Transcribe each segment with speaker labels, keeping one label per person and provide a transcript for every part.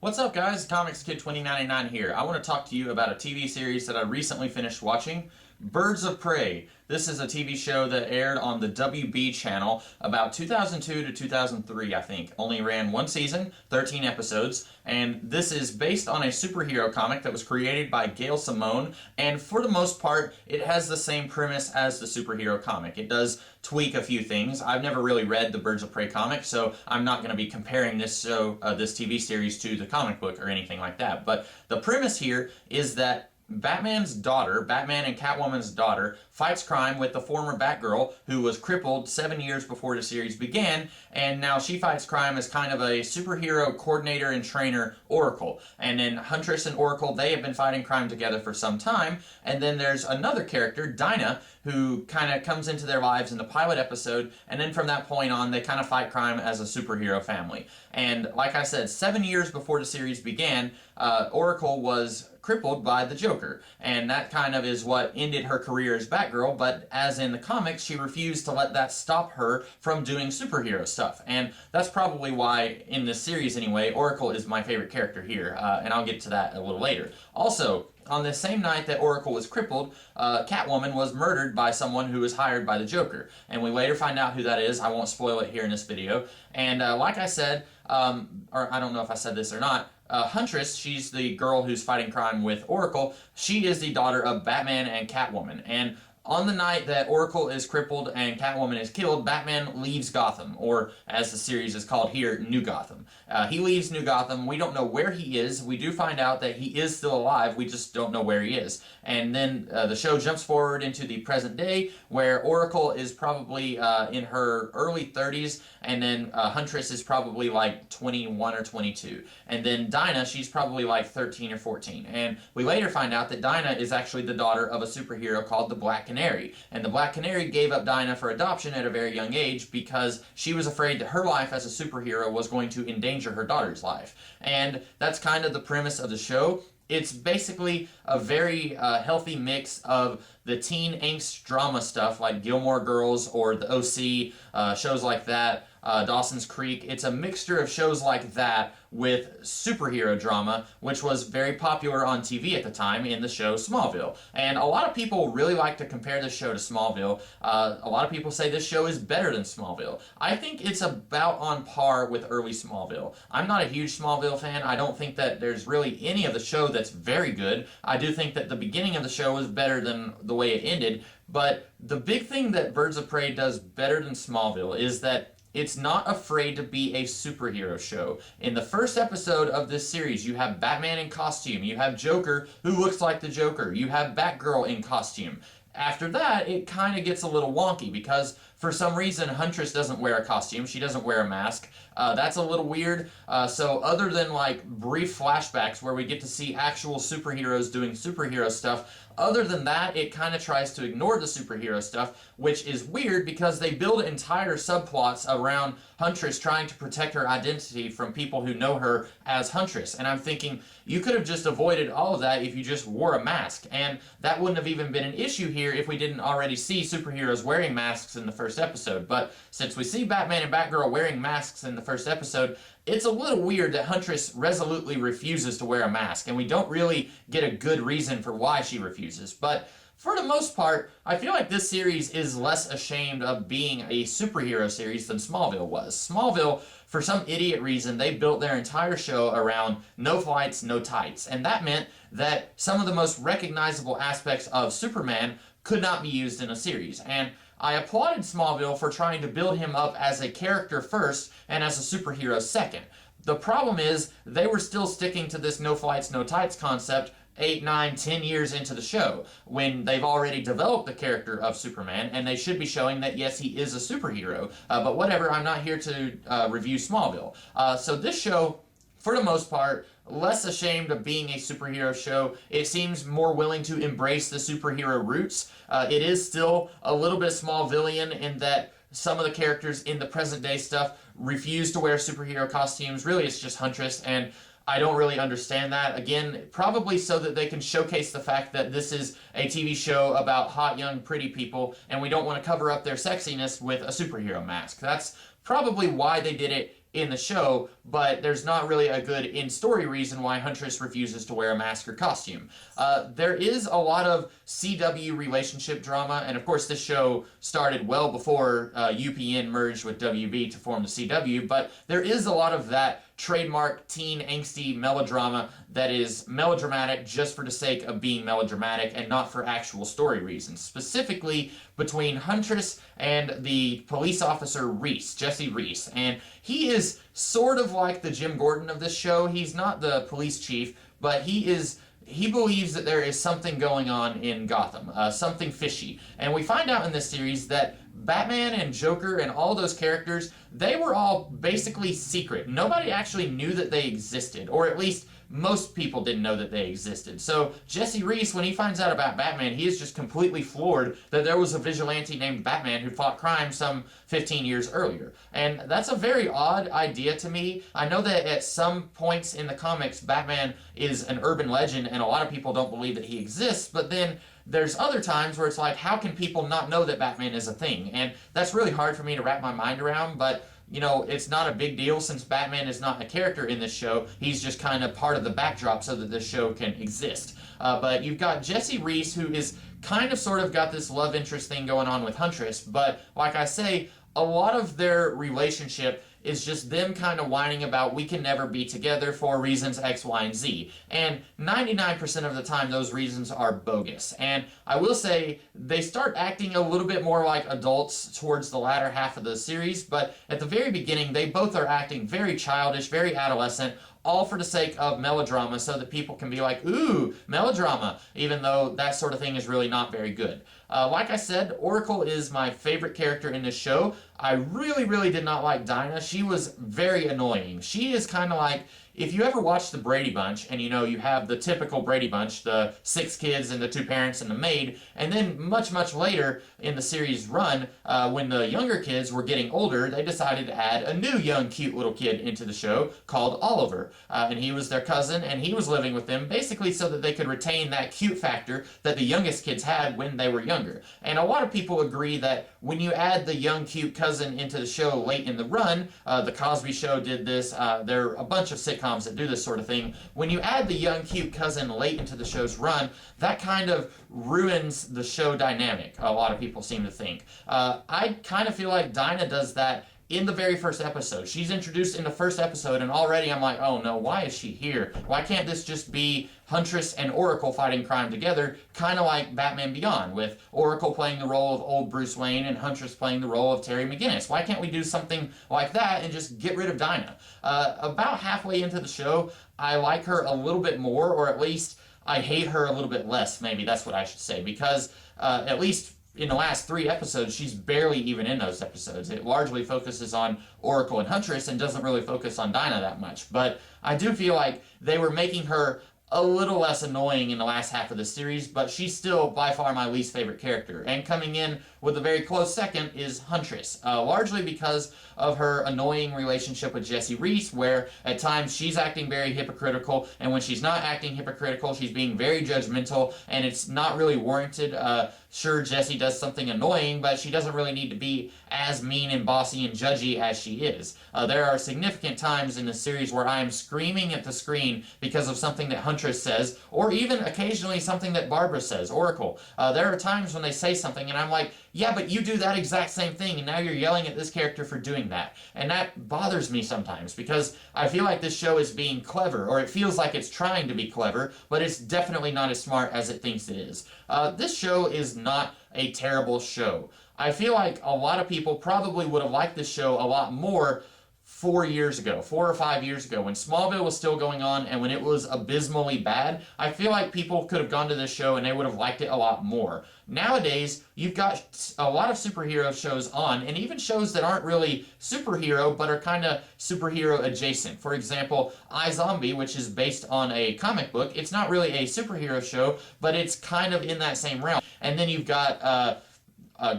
Speaker 1: What's up, guys? Comics Kid 2099 here. I want to talk to you about a TV series that I recently finished watching, Birds of Prey. This is a TV show that aired on the WB channel about 2002 to 2003, I think. Only ran one season, 13 episodes, and this is based on a superhero comic that was created by Gail Simone, and for the most part, it has the same premise as the superhero comic. It does tweak a few things. I've never really read the Birds of Prey comic, so I'm not going to be comparing this TV series to the comic book or anything like that. But the premise here is that Batman's daughter, Batman and Catwoman's daughter, fights crime with the former Batgirl who was crippled 7 years before the series began, and now she fights crime as kind of a superhero coordinator and trainer, Oracle. And then Huntress and Oracle, they have been fighting crime together for some time, and then there's another character, Dinah, who kind of comes into their lives in the pilot episode, and then from that point on, they kind of fight crime as a superhero family. And like I said, 7 years before the series began, Oracle was crippled by the Joker, and that kind of is what ended her career as Batgirl, but as in the comics, she refused to let that stop her from doing superhero stuff, and that's probably why, in this series anyway, Oracle is my favorite character here, and I'll get to that a little later. Also, on the same night that Oracle was crippled, Catwoman was murdered by someone who was hired by the Joker, and we later find out who that is. I won't spoil it here in this video, and like I said, or I don't know if I said this or not, Huntress, she's the girl who's fighting crime with Oracle. She is the daughter of Batman and Catwoman. And on the night that Oracle is crippled and Catwoman is killed, Batman leaves Gotham, or as the series is called here, New Gotham. He leaves New Gotham. We don't know where he is. We do find out that he is still alive. We just don't know where he is. And then the show jumps forward into the present day, where Oracle is probably in her early 30s, and then Huntress is probably like 21 or 22. And then Dinah, she's probably like 13 or 14. And we later find out that Dinah is actually the daughter of a superhero called the Black Canary. And the Black Canary gave up Dinah for adoption at a very young age because she was afraid that her life as a superhero was going to endanger her daughter's life. And that's kind of the premise of the show. It's basically a very healthy mix of the teen angst drama stuff like Gilmore Girls or the OC, shows like that, Dawson's Creek. It's a mixture of shows like that with superhero drama, which was very popular on TV at the time in the show Smallville. And a lot of people really like to compare this show to Smallville. A lot of people say this show is better than Smallville. I think it's about on par with early Smallville. I'm not a huge Smallville fan. I don't think that there's really any of the show that's very good. I do think that the beginning of the show was better than the way it ended, but the big thing that Birds of Prey does better than Smallville is that it's not afraid to be a superhero show. In the first episode of this series, you have Batman in costume, you have Joker who looks like the Joker, you have Batgirl in costume. After that, it kind of gets a little wonky because for some reason Huntress doesn't wear a costume, she doesn't wear a mask. That's a little weird. So other than like brief flashbacks where we get to see actual superheroes doing superhero stuff, other than that, it kind of tries to ignore the superhero stuff, which is weird because they build entire subplots around Huntress trying to protect her identity from people who know her as Huntress. And I'm thinking, you could have just avoided all of that if you just wore a mask. And that wouldn't have even been an issue here if we didn't already see superheroes wearing masks in the first episode. But since we see Batman and Batgirl wearing masks in the first episode, it's a little weird that Huntress resolutely refuses to wear a mask, and we don't really get a good reason for why she refuses. But for the most part, I feel like this series is less ashamed of being a superhero series than Smallville was. Smallville, for some idiot reason, they built their entire show around no flights, no tights, and that meant that some of the most recognizable aspects of Superman could not be used in a series. And I applauded Smallville for trying to build him up as a character first and as a superhero second. The problem is they were still sticking to this no flights, no tights concept 8, 9, 10 years into the show when they've already developed the character of Superman, and they should be showing that yes, he is a superhero. But whatever, I'm not here to review Smallville. So this show, for the most part, less ashamed of being a superhero show. It seems more willing to embrace the superhero roots. It is still a little bit Smallvillian in that some of the characters in the present day stuff refuse to wear superhero costumes. Really, it's just Huntress, and I don't really understand that. Again, probably so that they can showcase the fact that this is a TV show about hot, young, pretty people, and we don't want to cover up their sexiness with a superhero mask. That's probably why they did it in the show, but there's not really a good in-story reason why Huntress refuses to wear a mask or costume. There is a lot of CW relationship drama, and of course this show started well before UPN merged with WB to form the CW, but there is a lot of that trademark teen angsty melodrama that is melodramatic just for the sake of being melodramatic and not for actual story reasons. Specifically between Huntress and the police officer Reese, Jesse Reese. And he is sort of like the Jim Gordon of this show. He's not the police chief, but he believes that there is something going on in Gotham, something fishy. And we find out in this series that Batman and Joker and all those characters, they were all basically secret. Nobody actually knew that they existed, or at least most people didn't know that they existed. So Jesse Reese, when he finds out about Batman, he is just completely floored that there was a vigilante named Batman who fought crime some 15 years earlier. And that's a very odd idea to me. I know that at some points in the comics, Batman is an urban legend and a lot of people don't believe that he exists, but then there's other times where it's like, how can people not know that Batman is a thing? And that's really hard for me to wrap my mind around, but you know, it's not a big deal since Batman is not a character in this show. He's just kind of part of the backdrop so that this show can exist. But you've got Jesse Reese, who is kind of sort of got this love interest thing going on with Huntress, but like I say, a lot of their relationship is just them kind of whining about we can never be together for reasons X, Y, and Z. And 99% of the time, those reasons are bogus. And I will say, they start acting a little bit more like adults towards the latter half of the series, but at the very beginning, they both are acting very childish, very adolescent, all for the sake of melodrama so that people can be like, ooh, melodrama, even though that sort of thing is really not very good. Like I said, Oracle is my favorite character in this show. I really, really did not like Dinah. She was very annoying. She is kind of like, if you ever watch the Brady Bunch, and you know, you have the typical Brady Bunch, the 6 kids and the 2 parents and the maid, and then much, much later in the series run, when the younger kids were getting older, they decided to add a new young, cute little kid into the show called Oliver. And he was their cousin, and he was living with them basically so that they could retain that cute factor that the youngest kids had when they were younger. And a lot of people agree that when you add the young, cute cousin into the show late in the run, the Cosby Show did this, there are a bunch of sitcoms that do this sort of thing. When you add the young, cute cousin late into the show's run, that kind of ruins the show dynamic, a lot of people seem to think. I kind of feel like Dinah does that in the very first episode. She's introduced in the first episode, and already I'm like, oh no, why is she here? Why can't this just be Huntress and Oracle fighting crime together, kind of like Batman Beyond, with Oracle playing the role of old Bruce Wayne and Huntress playing the role of Terry McGinnis? Why can't we do something like that and just get rid of Dinah? About halfway into the show, I like her a little bit more, or at least I hate her a little bit less, maybe that's what I should say, because at least in the last 3 episodes, she's barely even in those episodes. It largely focuses on Oracle and Huntress and doesn't really focus on Dinah that much. But I do feel like they were making her a little less annoying in the last half of the series, but she's still by far my least favorite character. And coming in with a very close second is Huntress, largely because of her annoying relationship with Jesse Reese, where at times she's acting very hypocritical, and when she's not acting hypocritical, she's being very judgmental, and it's not really warranted. Sure, Jesse does something annoying, but she doesn't really need to be as mean and bossy and judgy as she is. There are significant times in the series where I am screaming at the screen because of something that Huntress says, or even occasionally something that Barbara says, Oracle. There are times when they say something and I'm like, yeah, but you do that exact same thing, and now you're yelling at this character for doing that. And that bothers me sometimes, because I feel like this show is being clever, or it feels like it's trying to be clever, but it's definitely not as smart as it thinks it is. This show is not a terrible show. I feel like a lot of people probably would have liked this show a lot more 4 years ago, 4 or 5 years ago, when Smallville was still going on and when it was abysmally bad. I feel like people could have gone to this show and they would have liked it a lot more. Nowadays, you've got a lot of superhero shows on, and even shows that aren't really superhero, but are kind of superhero adjacent. For example, iZombie, which is based on a comic book. It's not really a superhero show, but it's kind of in that same realm. And then you've got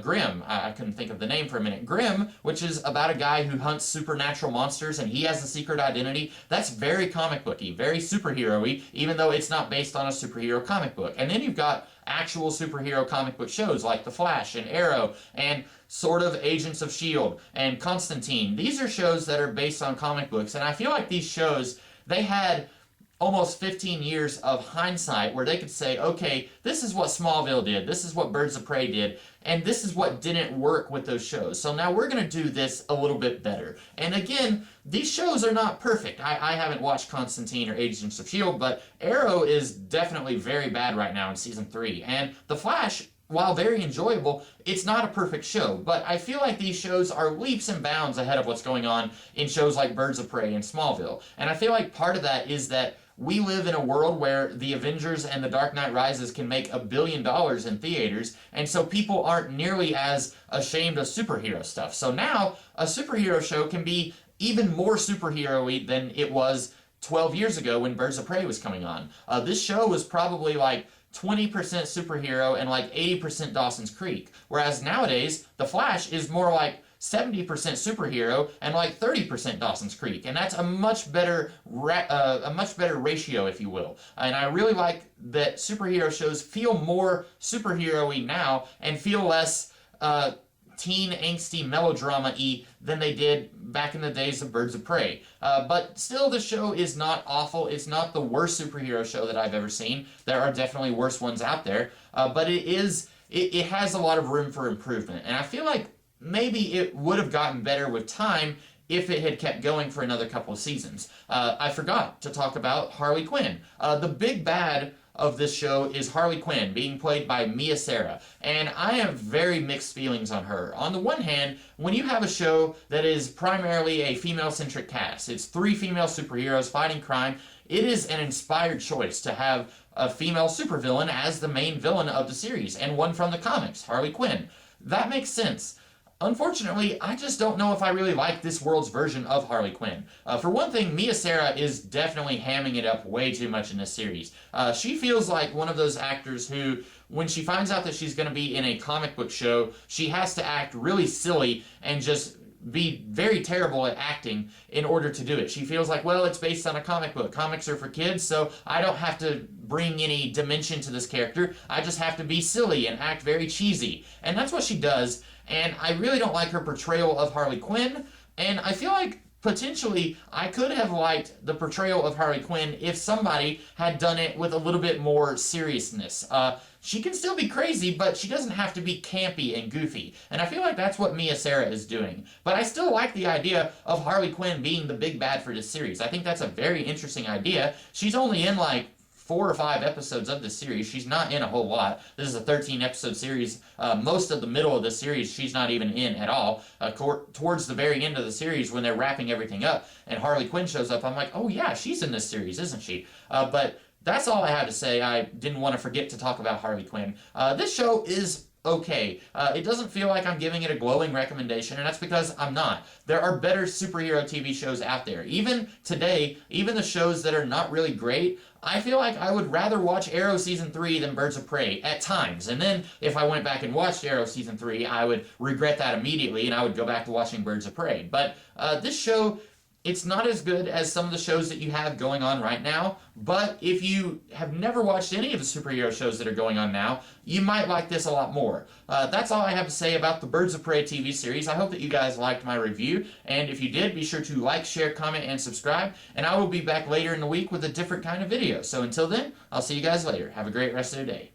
Speaker 1: Grimm. I couldn't think of the name for a minute. Grimm, which is about a guy who hunts supernatural monsters and he has a secret identity. That's very comic booky, very superhero-y, even though it's not based on a superhero comic book. And then you've got actual superhero comic book shows like The Flash and Arrow and sort of Agents of S.H.I.E.L.D. and Constantine. These are shows that are based on comic books, and I feel like these shows, they had almost 15 years of hindsight where they could say, okay, this is what Smallville did, this is what Birds of Prey did, and this is what didn't work with those shows. So now we're going to do this a little bit better. And again, these shows are not perfect. I haven't watched Constantine or Agents of S.H.I.E.L.D., but Arrow is definitely very bad right now in season 3. And The Flash, while very enjoyable, it's not a perfect show, but I feel like these shows are leaps and bounds ahead of what's going on in shows like Birds of Prey and Smallville. And I feel like part of that is that we live in a world where the Avengers and The Dark Knight Rises can make $1 billion in theaters, and so people aren't nearly as ashamed of superhero stuff. So now, a superhero show can be even more superhero-y than it was 12 years ago when Birds of Prey was coming on. This show was probably like 20% superhero and like 80% Dawson's Creek, whereas nowadays, The Flash is more like 70% superhero and like 30% Dawson's Creek, and that's a much better ratio, if you will. And I really like that superhero shows feel more superhero-y now and feel less teen angsty melodrama-y than they did back in the days of Birds of Prey. But still, the show is not awful. It's not the worst superhero show that I've ever seen. There are definitely worse ones out there, but it has a lot of room for improvement, and I feel like maybe it would have gotten better with time if it had kept going for another couple of seasons. I forgot to talk about Harley Quinn. The big bad of this show is Harley Quinn, being played by Mia Sara, and I have very mixed feelings on her. On the one hand, when you have a show that is primarily a female-centric cast, it's 3 female superheroes fighting crime, it is an inspired choice to have a female supervillain as the main villain of the series, and one from the comics, Harley Quinn. That makes sense. Unfortunately, I just don't know if I really like this world's version of Harley Quinn. For one thing, Mia Sara is definitely hamming it up way too much in this series. She feels like one of those actors who, when she finds out that she's going to be in a comic book show, she has to act really silly and just be very terrible at acting in order to do it. She feels like, well, it's based on a comic book. Comics are for kids, so I don't have to bring any dimension to this character. I just have to be silly and act very cheesy. And that's what she does, and I really don't like her portrayal of Harley Quinn, and I feel like potentially I could have liked the portrayal of Harley Quinn if somebody had done it with a little bit more seriousness. She can still be crazy, but she doesn't have to be campy and goofy. And I feel like that's what Mia Sara is doing. But I still like the idea of Harley Quinn being the big bad for this series. I think that's a very interesting idea. She's only in like 4 or 5 episodes of this series. She's not in a whole lot. This is a 13-episode series. Most of the middle of the series, she's not even in at all. Towards the very end of the series, when they're wrapping everything up, and Harley Quinn shows up, I'm like, oh yeah, she's in this series, isn't she? But that's all I had to say. I didn't want to forget to talk about Harley Quinn. This show is okay. It doesn't feel like I'm giving it a glowing recommendation, and that's because I'm not. There are better superhero TV shows out there. Even today, even the shows that are not really great, I feel like I would rather watch Arrow Season 3 than Birds of Prey at times. And then if I went back and watched Arrow Season 3, I would regret that immediately, and I would go back to watching Birds of Prey. But this show, it's not as good as some of the shows that you have going on right now, but if you have never watched any of the superhero shows that are going on now, you might like this a lot more. That's all I have to say about the Birds of Prey TV series. I hope that you guys liked my review, and if you did, be sure to like, share, comment, and subscribe, and I will be back later in the week with a different kind of video. So until then, I'll see you guys later. Have a great rest of your day.